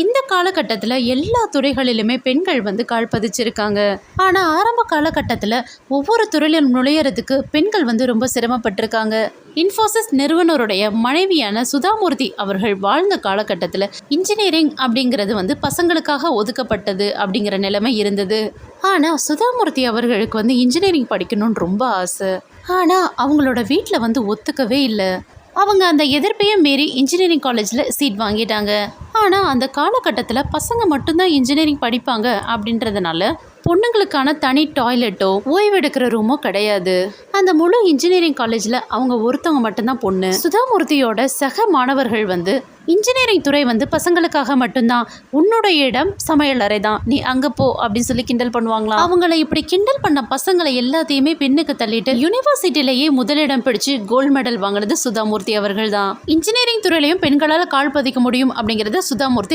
இந்த காலகட்டத்தில் எல்லா துறைகளிலுமே பெண்கள் வந்து கால் பதிச்சிருக்காங்க. ஆனால் ஆரம்ப காலகட்டத்தில் ஒவ்வொரு துறையிலும் நுழையிறதுக்கு பெண்கள் வந்து ரொம்ப சிரமப்பட்டிருக்காங்க. இன்ஃபோசிஸ் நிறுவனருடைய மனைவியான சுதாமூர்த்தி அவர்கள் வாழ்ந்த காலகட்டத்தில் இன்ஜினியரிங் அப்படிங்கிறது வந்து பசங்களுக்காக ஒதுக்கப்பட்டது அப்படிங்கிற நிலைமை இருந்தது. ஆனால் சுதாமூர்த்தி அவர்களுக்கு வந்து இன்ஜினியரிங் படிக்கணும்னு ரொம்ப ஆசை. ஆனால் அவங்களோட வீட்டில் வந்து ஒத்துக்கவே இல்லை. அவங்க அந்த எதிர்ப்பையும் மீறி இன்ஜினியரிங் காலேஜில் சீட் வாங்கிட்டாங்க. ஆனால் அந்த காலகட்டத்தில் பசங்க மட்டும்தான் இன்ஜினியரிங் படிப்பாங்க அப்படின்றதுனால பொண்ணுங்களுக்கான தனி டாய்லெட்டோ ஓய்வெடுக்கிற ரூமோ கிடையாது. அந்த முழு இன்ஜினியரிங் காலேஜில் அவங்க ஒருத்தவங்க மட்டும்தான் பொண்ணு. சுதாமூர்த்தியோட சக மாணவர்கள் வந்து இன்ஜினியரிங் துறை வந்து பசங்களுக்காக மட்டும்தான், உன்னோட இடம் சமையலறை தான், நீ அங்கே போ அப்படின்னு சொல்லி கிண்டல் பண்ணுவாங்களாம். அவங்கள இப்படி கிண்டல் பண்ண பசங்களை எல்லாத்தையுமே பெண்ணுக்கு தள்ளிட்டு யூனிவர்சிட்டியிலேயே முதலிடம் பிடிச்சு கோல்டு மெடல் வாங்கினது சுதாமூர்த்தி அவர்கள் தான். இன்ஜினியரிங் துறையிலையும் பெண்களால் கால் பதிக்க முடியும் அப்படிங்கிறத சுதாமூர்த்தி